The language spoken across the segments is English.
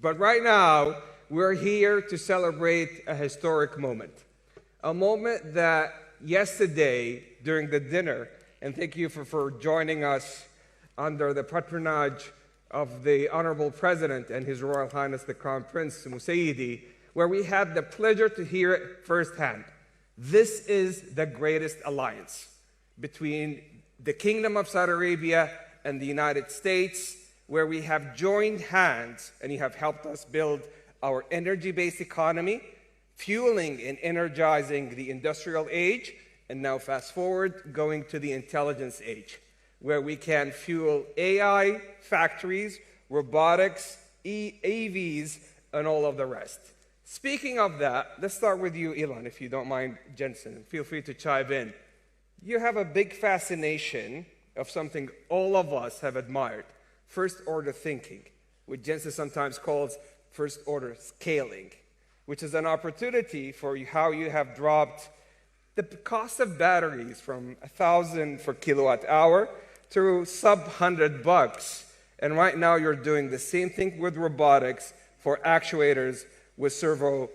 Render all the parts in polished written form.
But right now, we're here to celebrate a historic moment. A moment that yesterday during the dinner, and thank you for joining us under the patronage of the Honorable President and His Royal Highness the Crown Prince Musaidi, where we had the pleasure to hear it firsthand. This is the greatest alliance between the Kingdom of Saudi Arabia and the United States, where we have joined hands and you have helped us build our energy-based economy, fueling and energizing the industrial age, and now fast forward, going to the intelligence age, where we can fuel AI factories, robotics, AVs, and all of the rest. Speaking of that, let's start with you, Elon, if you don't mind, Jensen. Feel free to chime in. You have a big fascination of something all of us have admired, first-order thinking, which Jensen sometimes calls first-order scaling, which is an opportunity for how you have dropped the cost of batteries from 1,000 for kilowatt hour to sub $100. And right now you're doing the same thing with robotics for actuators with servo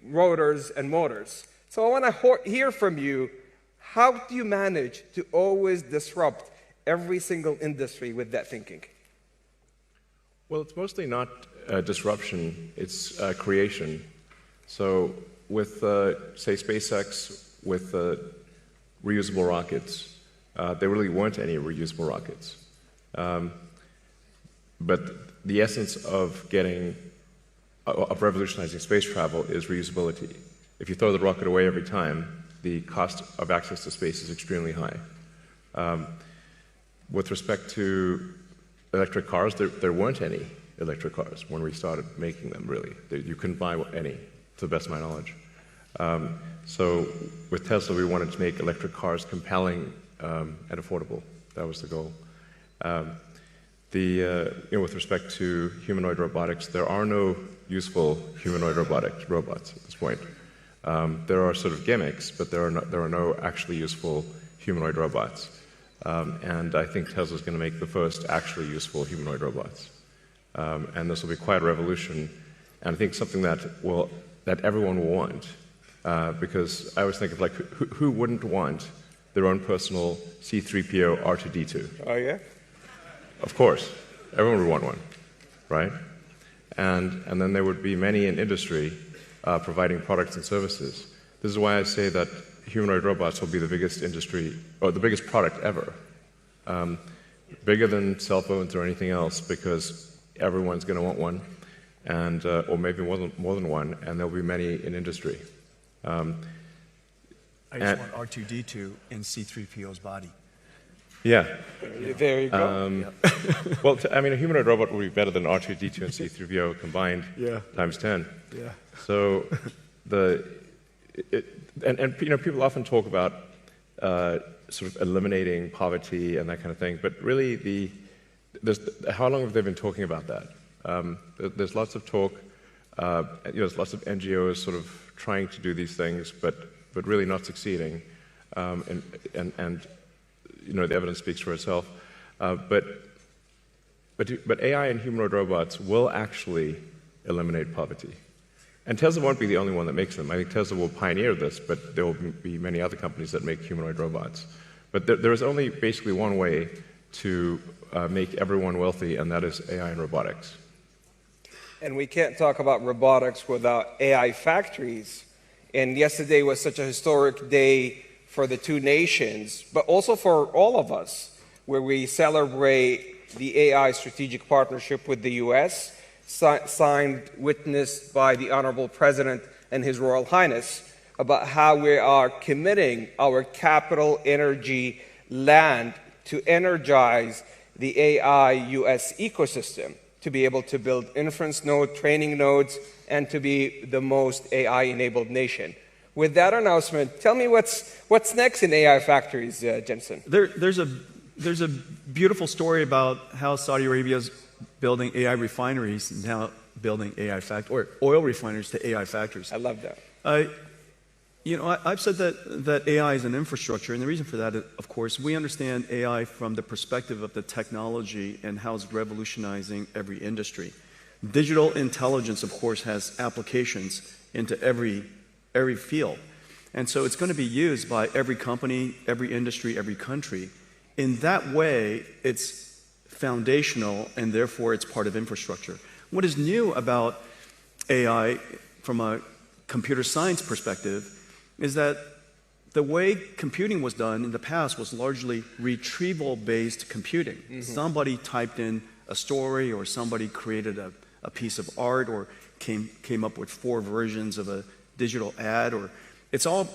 rotors and motors. So I want to hear from you, how do you manage to always disrupt every single industry with that thinking? Well, it's mostly not disruption, it's creation. So with, say, SpaceX, with reusable rockets, there really weren't any reusable rockets. But the essence of revolutionizing space travel is reusability. If you throw the rocket away every time, the cost of access to space is extremely high. With respect to electric cars, there weren't any electric cars when we started making them, really. You couldn't buy any, to the best of my knowledge. So with Tesla, we wanted to make electric cars compelling and affordable. That was the goal. With respect to humanoid robotics, there are no useful humanoid robots at this point. There are sort of gimmicks, but there are no actually useful humanoid robots. And I think Tesla's going to make the first actually useful humanoid robots. And this will be quite a revolution, and I think something that everyone will want. Because I always think of, like, who wouldn't want their own personal C-3PO R2-D2? Oh, yeah? Of course. Everyone would want one, right? And then there would be many in industry providing products and services. This is why I say that humanoid robots will be the biggest industry, or the biggest product ever. Bigger than cell phones or anything else, because everyone's going to want one, and or maybe more than one, and there'll be many in industry. I just want R2-D2 in C-3PO's body. Yeah. There you go. Well, I mean, a humanoid robot would be better than R2-D2 and C-3PO combined times 10. Yeah. So people often talk about sort of eliminating poverty and that kind of thing, but really how long have they been talking about that? There's lots of talk. There's lots of NGOs sort of trying to do these things, but really not succeeding. And the evidence speaks for itself. But AI and humanoid robots will actually eliminate poverty. And Tesla won't be the only one that makes them. I think Tesla will pioneer this, but there will be many other companies that make humanoid robots. But there is only basically one way to make everyone wealthy, and that is AI and robotics. And we can't talk about robotics without AI factories. And yesterday was such a historic day for the two nations, but also for all of us, where we celebrate the AI strategic partnership with the US, signed, witnessed by the Honorable President and His Royal Highness, about how we are committing our capital, energy, land to energize the AI US ecosystem, to be able to build inference node, training nodes, and to be the most AI-enabled nation. With that announcement, tell me what's next in AI factories, Jensen. There's a beautiful story about how Saudi Arabia is building AI refineries and now building or oil refineries to AI factories. I love that. I've said that AI is an infrastructure, and the reason for that, of course, we understand AI from the perspective of the technology and how it's revolutionizing every industry. Digital intelligence, of course, has applications into every field. And so it's going to be used by every company, every industry, every country. In that way, it's foundational, and therefore it's part of infrastructure. What is new about AI from a computer science perspective is that the way computing was done in the past was largely retrieval-based computing. Mm-hmm. Somebody typed in a story, or somebody created a piece of art, or came up with 4 versions of a digital ad, or it's all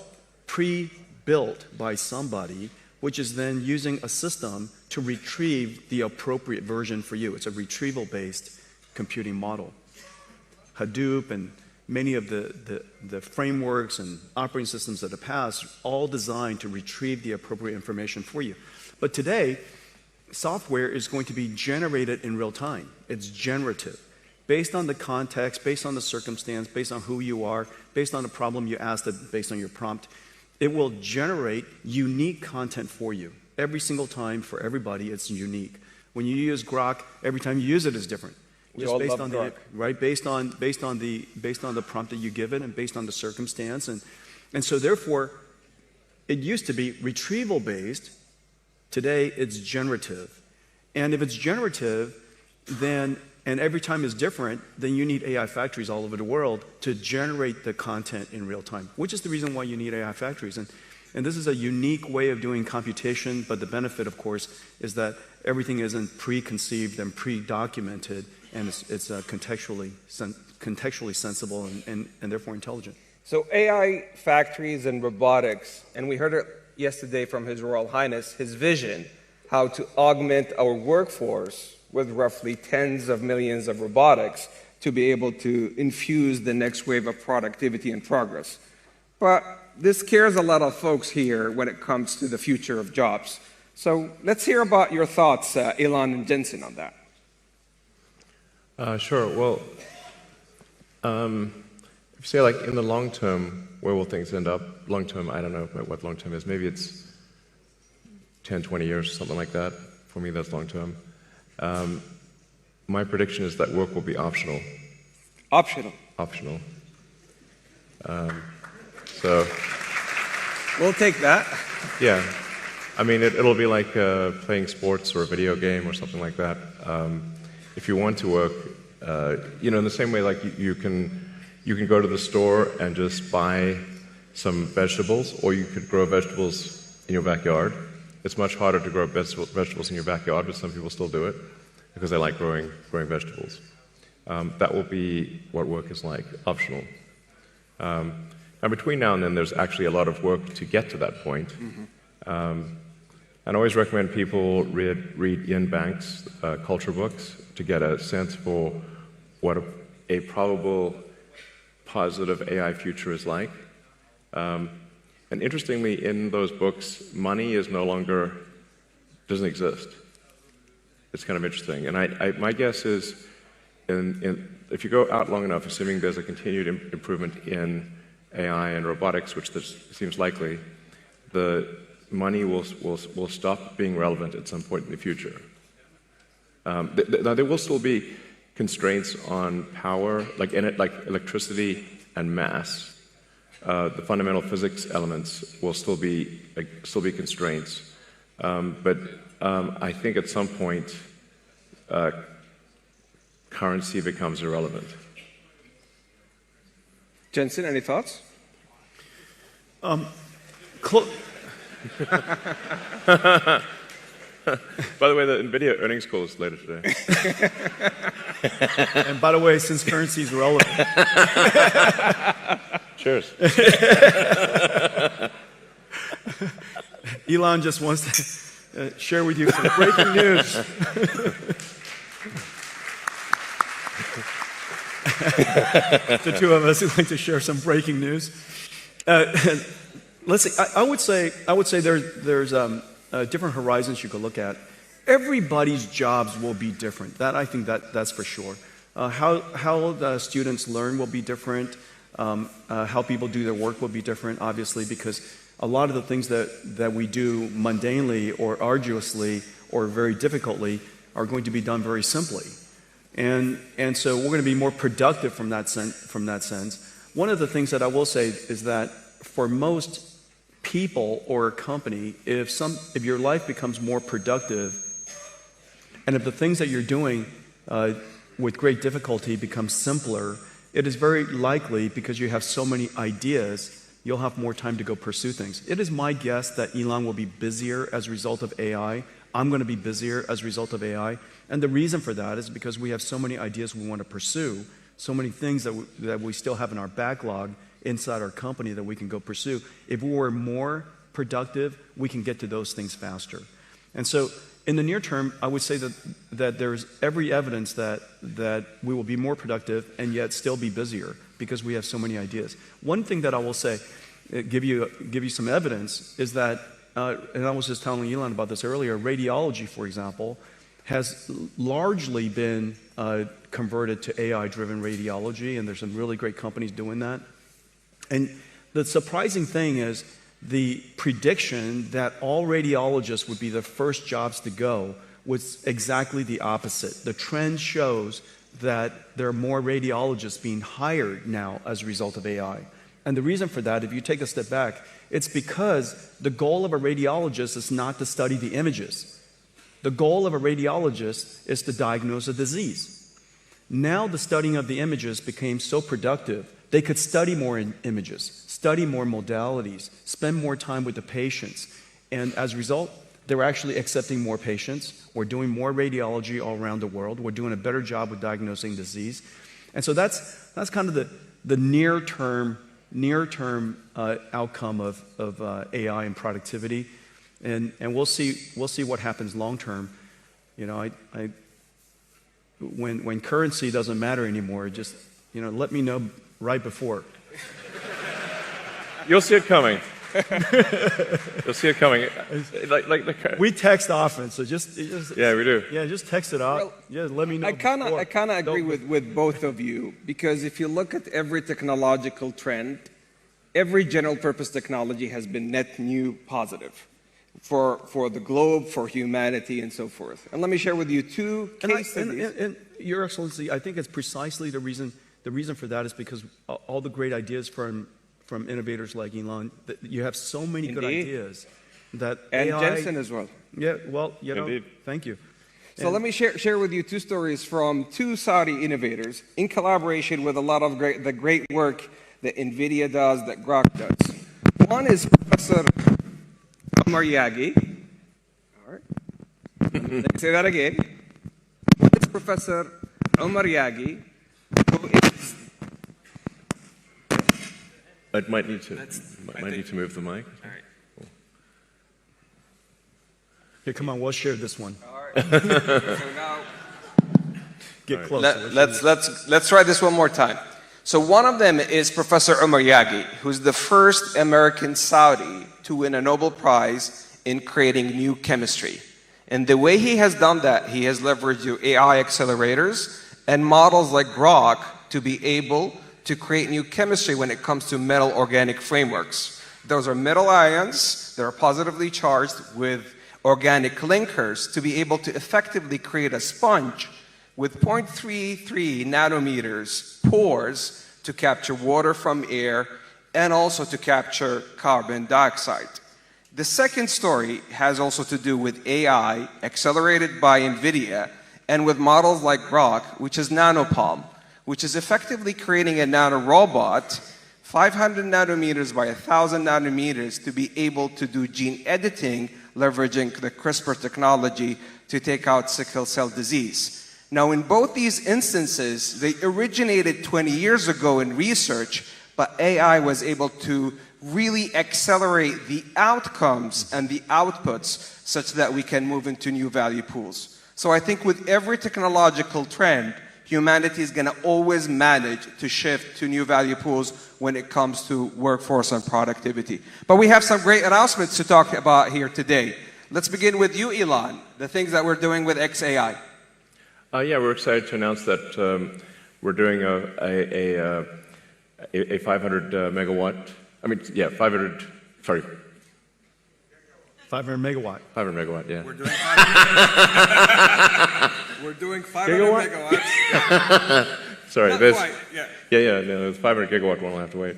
pre-built by somebody, which is then using a system to retrieve the appropriate version for you. It's a retrieval-based computing model. Hadoop and many of the frameworks and operating systems of the past, all designed to retrieve the appropriate information for you. But today, software is going to be generated in real time. It's generative. Based on the context, based on the circumstance, based on who you are, based on the problem you asked, based on your prompt, it will generate unique content for you. Every single time, for everybody, it's unique. When you use Grok, every time you use it is different. Just based on the right, based on the prompt that you give it, and based on the circumstance, and so therefore, it used to be retrieval based. Today, it's generative, and if it's generative, then and every time is different, then you need AI factories all over the world to generate the content in real time, which is the reason why you need AI factories. And this is a unique way of doing computation, but the benefit, of course, is that everything isn't preconceived and pre-documented, and it's contextually sensible and therefore intelligent. So AI factories and robotics, and we heard it yesterday from His Royal Highness, his vision, how to augment our workforce with roughly tens of millions of robotics to be able to infuse the next wave of productivity and progress. But this scares a lot of folks here when it comes to the future of jobs. So let's hear about your thoughts, Elon and Jensen, on that. Sure. Well, if you say, like, in the long term, where will things end up? Long term, I don't know what long term is. Maybe it's 10, 20 years, something like that. For me, that's long term. My prediction is that work will be optional. Optional? Optional. So... We'll take that. Yeah. I mean, it'll be like playing sports or a video game or something like that. If you want to work, in the same way, like you can go to the store and just buy some vegetables, or you could grow vegetables in your backyard. It's much harder to grow vegetables in your backyard, but some people still do it because they like growing vegetables. That will be what work is like, optional. Now, between now and then, there's actually a lot of work to get to that point. Mm-hmm. And I always recommend people read Ian Banks' culture books to get a sense for what a probable positive AI future is like. And interestingly, in those books, money is doesn't exist. It's kind of interesting. And my guess is, if you go out long enough, assuming there's a continued improvement in AI and robotics, which seems likely, the money will stop being relevant at some point in the future. Now, there will still be constraints on power, like electricity and mass. The fundamental physics elements will still be constraints. But I think at some point, currency becomes irrelevant. Jensen, any thoughts? By the way, the NVIDIA earnings call is later today. And by the way, since currency is relevant. Cheers. Elon just wants to share with you some breaking news. The two of us would like to share some breaking news. Let's see. I would say there's different horizons you could look at. Everybody's jobs will be different. I think that's for sure. How the students learn will be different. How people do their work will be different, obviously, because a lot of the things that we do mundanely or arduously or very difficultly are going to be done very simply. And so we're going to be more productive from that sense. One of the things that I will say is that for most people or a company, if your life becomes more productive, and if the things that you're doing with great difficulty become simpler, it is very likely, because you have so many ideas, you'll have more time to go pursue things. It is my guess that Elon will be busier as a result of AI. I'm going to be busier as a result of AI. And the reason for that is because we have so many ideas we want to pursue, so many things that we still have in our backlog inside our company that we can go pursue. If we were more productive, we can get to those things faster. And so in the near term, I would say that there's every evidence that we will be more productive and yet still be busier because we have so many ideas. One thing that I will say, give you some evidence, is that, and I was just telling Elon about this earlier, radiology, for example, has largely been converted to AI-driven radiology, and there's some really great companies doing that. And the surprising thing is the prediction that all radiologists would be the first jobs to go was exactly the opposite. The trend shows that there are more radiologists being hired now as a result of AI. And the reason for that, if you take a step back, it's because the goal of a radiologist is not to study the images. The goal of a radiologist is to diagnose a disease. Now the studying of the images became so productive, they could study more images, study more modalities, spend more time with the patients. And as a result, they're actually accepting more patients. We're doing more radiology all around the world. We're doing a better job with diagnosing disease. And so that's kind of the near-term outcome of AI and productivity. And we'll see what happens long-term. You know, when currency doesn't matter anymore, just, you know, let me know right before. You'll see it coming. You'll see it coming. We text often, so just yeah, we do. Yeah, just text it out. Well, yeah, let me know. I kind of agree with both of you, because if you look at every technological trend, every general purpose technology has been net new positive for the globe, for humanity, and so forth. And let me share with you two case studies. And Your Excellency, I think it's precisely the reason for that is because all the great ideas from innovators like Elon, you have so many good ideas that and AI, Jensen as well. Yeah, well, you know, Indeed. thank you. So let me share with you two stories from two Saudi innovators in collaboration with a lot of the great work that NVIDIA does, that Grok does. One is Professor Omar Yagi. All right. Let me say that again. One is Professor Omar Yagi, who is... I might need to move the mic. All right. Cool. Here, come on, we'll share this one. All right. So now... Get closer. Let's try this one more time. So one of them is Professor Omar Yagi, who's the first American Saudi to win a Nobel Prize in creating new chemistry. And the way he has done that, he has leveraged your AI accelerators and models like Grok to be able to create new chemistry when it comes to metal organic frameworks. Those are metal ions that are positively charged with organic linkers to be able to effectively create a sponge with 0.33 nanometers pores to capture water from air and also to capture carbon dioxide. The second story has also to do with AI accelerated by NVIDIA and with models like Grok, which is nanopalm, which is effectively creating a nanorobot 500 nanometers by 1,000 nanometers to be able to do gene editing, leveraging the CRISPR technology to take out sickle cell disease. Now, in both these instances, they originated 20 years ago in research, but AI was able to really accelerate the outcomes and the outputs such that we can move into new value pools. So I think with every technological trend, humanity is going to always manage to shift to new value pools when it comes to workforce and productivity. But we have some great announcements to talk about here today. Let's begin with you, Elon, the things that we're doing with XAI. Yeah, we're excited to announce that we're doing a 500 megawatt. I mean, yeah, 500. Sorry. 500 megawatt. 500 megawatt. Yeah. We're doing 500. We're doing 500 megawatts. Sorry, Not there's quite, yeah. no, the 500 gigawatt one will have to wait.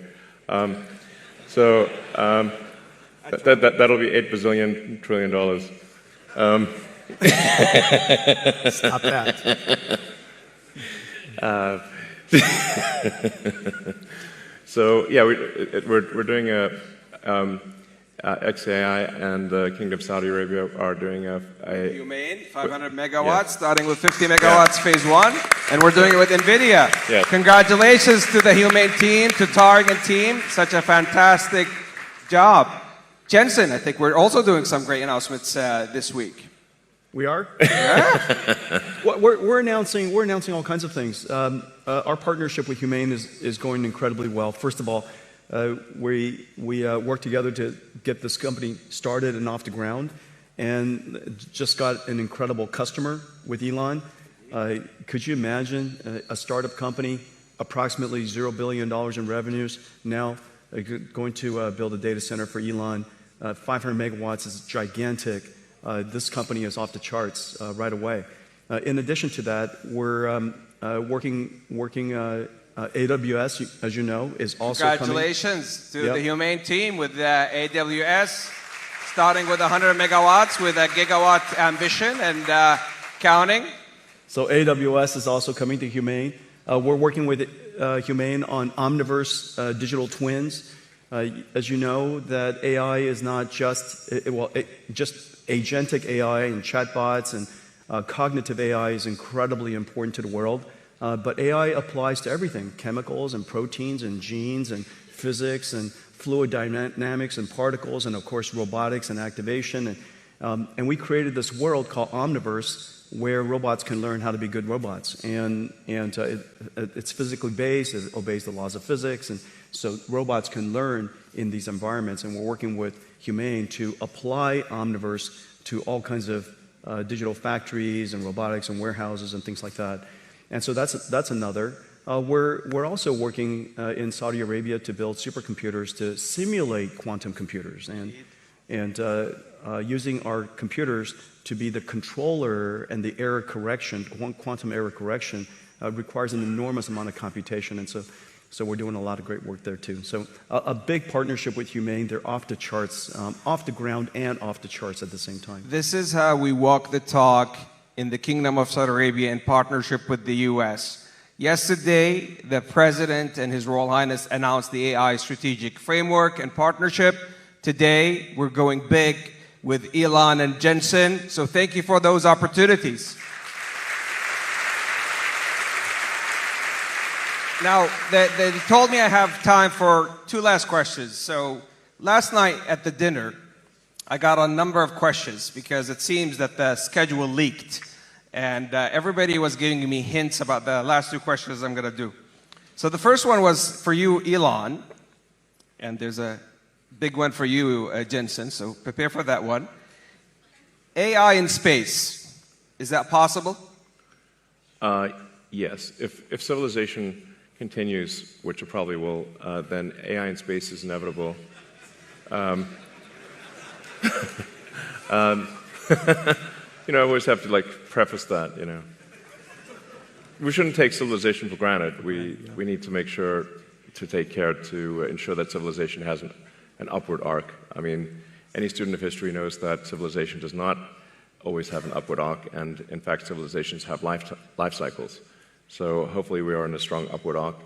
That'll be $8 bazillion trillion. Stop that. So yeah, we're doing a XAI and the Kingdom of Saudi Arabia are doing a Humane, 500 megawatts, starting with 50 megawatts phase 1, and we're doing it with NVIDIA. Yeah. Congratulations to the Humane team, to Targ and team, such a fantastic job. Jensen, I think we're also doing some great announcements this week. We are? Yeah. Well, we're announcing all kinds of things. Our partnership with Humane is going incredibly well. First of all, we work together to get this company started and off the ground, and just got an incredible customer with Elon. Could you imagine a startup company, approximately $0 billion in revenues, now going to build a data center for Elon? 500 megawatts is gigantic. This company is off the charts right away. In addition to that, we're working AWS, as you know, is also Congratulations coming. to the Humane team with AWS, starting with 100 megawatts with a gigawatt ambition and counting. So AWS is also coming to Humane. We're working with Humane on Omniverse digital twins. As you know, that AI is not just agentic AI and chatbots and cognitive AI is incredibly important to the world. But AI applies to everything, chemicals and proteins and genes and physics and fluid dynamics and particles and, of course, robotics and activation. And we created this world called Omniverse where robots can learn how to be good robots. And it's physically based, it obeys the laws of physics, and so robots can learn in these environments. And we're working with Humane to apply Omniverse to all kinds of digital factories and robotics and warehouses and things like that. And so that's another. We're also working in Saudi Arabia to build supercomputers to simulate quantum computers and using our computers to be the controller and the error correction, quantum error correction, requires an enormous amount of computation. And so we're doing a lot of great work there too. So a big partnership with Humane. They're off the charts, off the ground and off the charts at the same time. This is how we walk the talk in the Kingdom of Saudi Arabia in partnership with the US. Yesterday, the President and His Royal Highness announced the AI strategic framework and partnership. Today, we're going big with Elon and Jensen. So thank you for those opportunities. Now, they told me I have time for 2 last questions. So last night at the dinner, I got a number of questions because it seems that the schedule leaked. And everybody was giving me hints about the last 2 questions I'm going to do. So the first one was for you, Elon. And there's a big one for you, Jensen. So prepare for that one. AI in space. Is that possible? Yes. If civilization continues, which it probably will, then AI in space is inevitable. I always have to preface that, We shouldn't take civilization for granted. We need to make sure to take care to ensure that civilization has an upward arc. I mean, any student of history knows that civilization does not always have an upward arc, and in fact, civilizations have life cycles. So hopefully we are in a strong upward arc.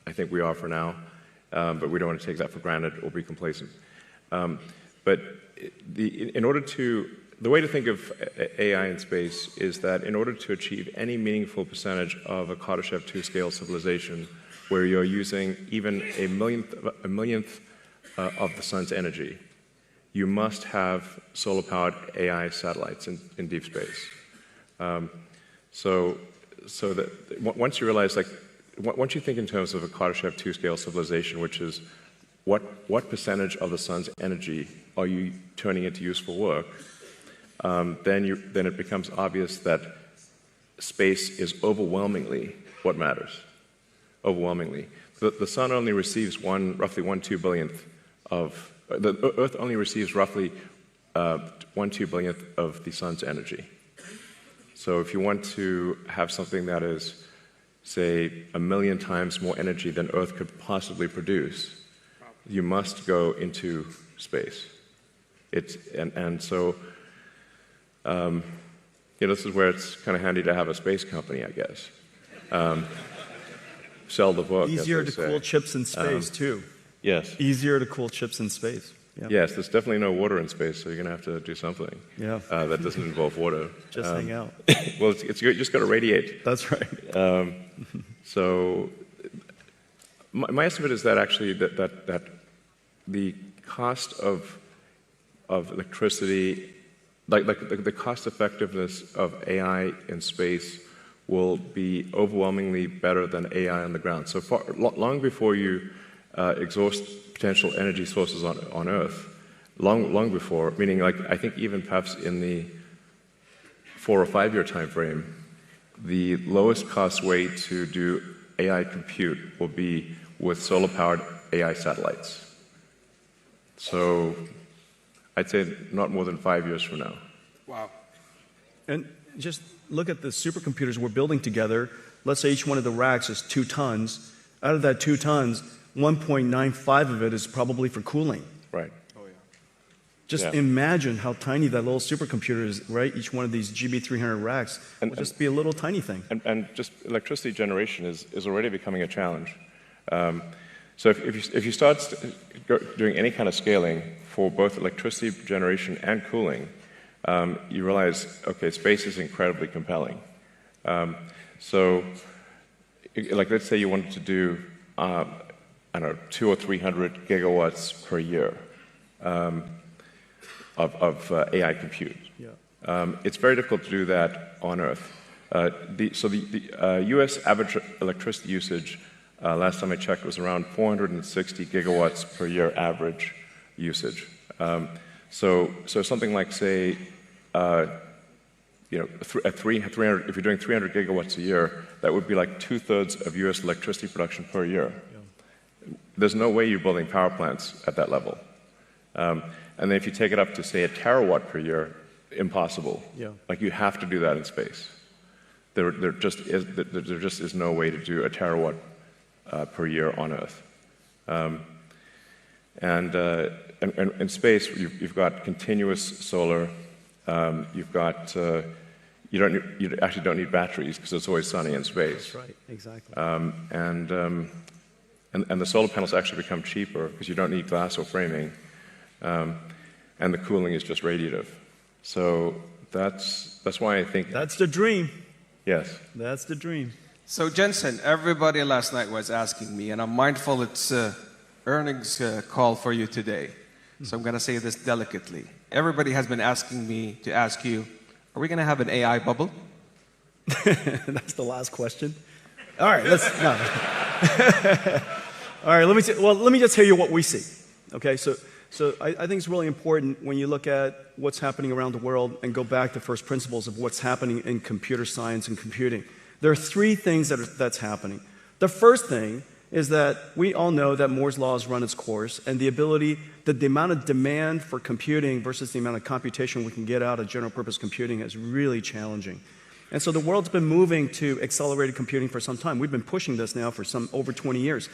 I think we are for now, but we don't want to take that for granted or be complacent. But the way to think of AI in space is that in order to achieve any meaningful percentage of a Kardashev 2 scale civilization, where you're using even a millionth of the sun's energy, you must have solar-powered AI satellites in deep space. So that once you realize, once you think in terms of a Kardashev 2 scale civilization, which is what percentage of the sun's energy are you turning into useful work, then it becomes obvious that space is overwhelmingly what matters. Overwhelmingly, the sun only receives roughly 1/2 billionth of the Earth only receives roughly 1/2 billionth of the sun's energy. So if you want to have something that is, say, 1 million times more energy than Earth could possibly produce, you must go into space. So this is where it's kind of handy to have a space company, I guess. Sell the book. Easier to cool chips in space, too. Yes. Easier to cool chips in space. Yep. Yes, there's definitely no water in space, so you're going to have to do something that doesn't involve water. Just hang out. Well, it's you just got to radiate. That's right. So my estimate is that actually that the cost of electricity, like the cost effectiveness of AI in space will be overwhelmingly better than AI on the ground. So long before you exhaust potential energy sources on Earth, long before, meaning like I think even perhaps in the 4 or 5 year time frame, the lowest cost way to do AI compute will be with solar-powered AI satellites. So I'd say not more than 5 years from now. Wow. And just look at the supercomputers we're building together. Let's say each one of the racks is 2 tons. Out of that 2 tons, 1.95 of it is probably for cooling. Right. Oh, yeah. Just imagine how tiny that little supercomputer is, right? Each one of these GB300 racks will just be a little tiny thing. And just electricity generation is already becoming a challenge. So if you start doing any kind of scaling for both electricity generation and cooling, you realize, okay, space is incredibly compelling. So, like, let's say you wanted to do, I don't know, 200 or 300 gigawatts per year of AI compute. Yeah. It's very difficult to do that on Earth. The U.S. average electricity usage, last time I checked, was around 460 gigawatts per year average usage. So something like, say, at 300, if you're doing 300 gigawatts a year, that would be like 2/3 of U.S. electricity production per year. Yeah. There's no way you're building power plants at that level. And then if you take it up to, say, 1 terawatt per year, impossible. Yeah. Like, you have to do that in space. There just is no way to do 1 terawatt per year on Earth. And in space, you've got continuous solar. You've got you actually don't need batteries because it's always sunny in space. That's right, exactly. And the solar panels actually become cheaper because you don't need glass or framing, and the cooling is just radiative. So that's why I think that's the dream. Yes, that's the dream. So Jensen, everybody last night was asking me, and I'm mindful it's earnings call for you today. So I'm going to say this delicately. Everybody has been asking me to ask you, are we going to have an AI bubble? That's the last question. All right, all right, let me just tell you what we see. Okay, so I think it's really important when you look at what's happening around the world and go back to first principles of what's happening in computer science and computing. There are 3 things that's happening. The first thing is that we all know that Moore's law has run its course, and the amount of demand for computing versus the amount of computation we can get out of general purpose computing is really challenging. And so the world's been moving to accelerated computing for some time. We've been pushing this now for over 20 years.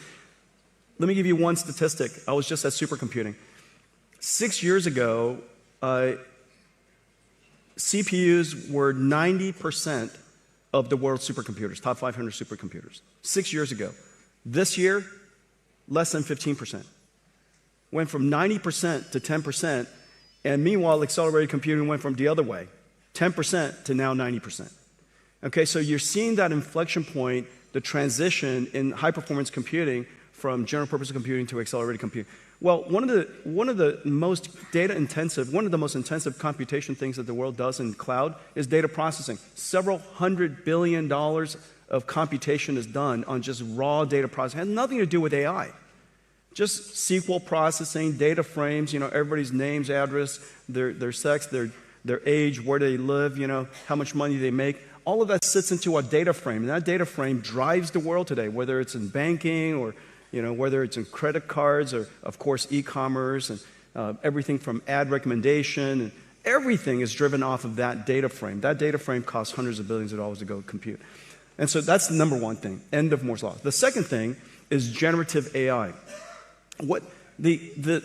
Let me give you one statistic. I was just at supercomputing. 6 years ago, CPUs were 90% of the world's supercomputers, top 500 supercomputers. 6 years ago. This year, less than 15%. Went from 90% to 10%, and meanwhile, accelerated computing went from the other way, 10% to now 90%. Okay, so you're seeing that inflection point, the transition in high-performance computing from general-purpose computing to accelerated computing. Well, one of the most intensive computation things that the world does in cloud is data processing. Several $100 billion of computation is done on just raw data processing. It has nothing to do with AI. Just SQL processing, data frames, everybody's names, address, their sex, their age, where they live, how much money they make. All of that sits into a data frame, and that data frame drives the world today, whether it's in banking or whether it's in credit cards or, of course, e-commerce and everything from ad recommendation Everything is driven off of that data frame. That data frame costs hundreds of billions of dollars to go compute. And so that's the number one thing, end of Moore's law. The second thing is generative AI. What the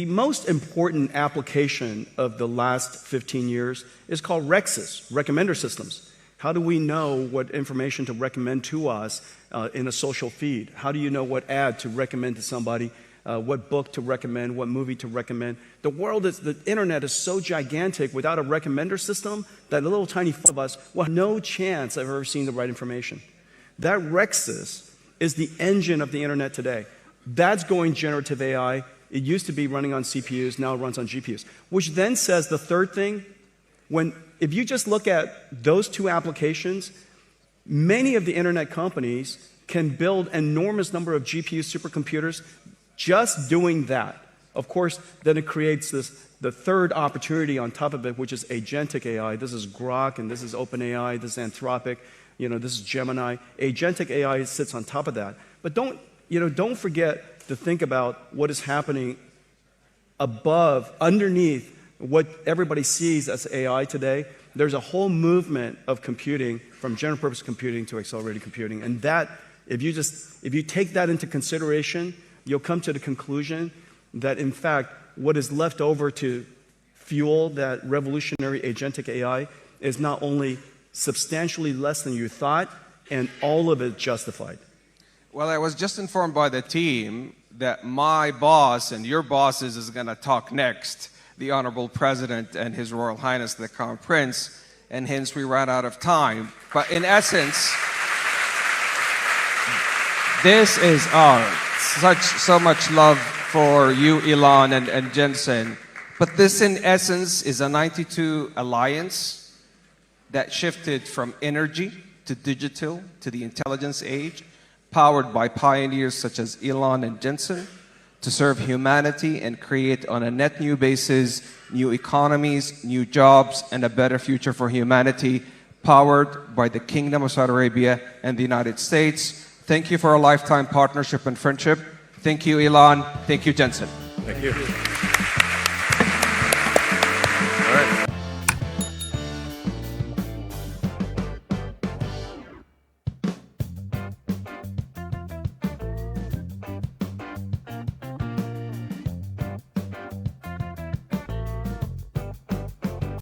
most important application of the last 15 years is called REXs, recommender systems. How do we know what information to recommend to us in a social feed? How do you know what ad to recommend to somebody, what book to recommend, what movie to recommend? The internet is so gigantic without a recommender system that a little tiny of us will have no chance of ever seeing the right information. That REXs is the engine of the internet today. That's going generative AI. It used to be running on CPUs, now it runs on GPUs. Which then says the third thing, if you just look at those two applications, many of the internet companies can build an enormous number of GPU supercomputers just doing that. Of course, then it creates the third opportunity on top of it, which is agentic AI. This is Grok, and this is OpenAI, this is Anthropic, this is Gemini. Agentic AI sits on top of that. But don't forget to think about what is happening underneath what everybody sees as AI today. There's a whole movement of computing from general purpose computing to accelerated computing. And that, if you take that into consideration, you'll come to the conclusion that, in fact, what is left over to fuel that revolutionary agentic AI is not only substantially less than you thought, and all of it justified. Well, I was just informed by the team that my boss and your bosses is going to talk next, the Honorable President and His Royal Highness the Crown Prince, and hence we ran out of time. But in essence, this is so much love for you, Elon and Jensen. But this, in essence, is a 92 alliance that shifted from energy to digital to the intelligence age, powered by pioneers such as Elon and Jensen, to serve humanity and create on a net new basis new economies, new jobs, and a better future for humanity, powered by the Kingdom of Saudi Arabia and the United States. Thank you for a lifetime partnership and friendship. Thank you, Elon. Thank you, Jensen. Thank you. All right.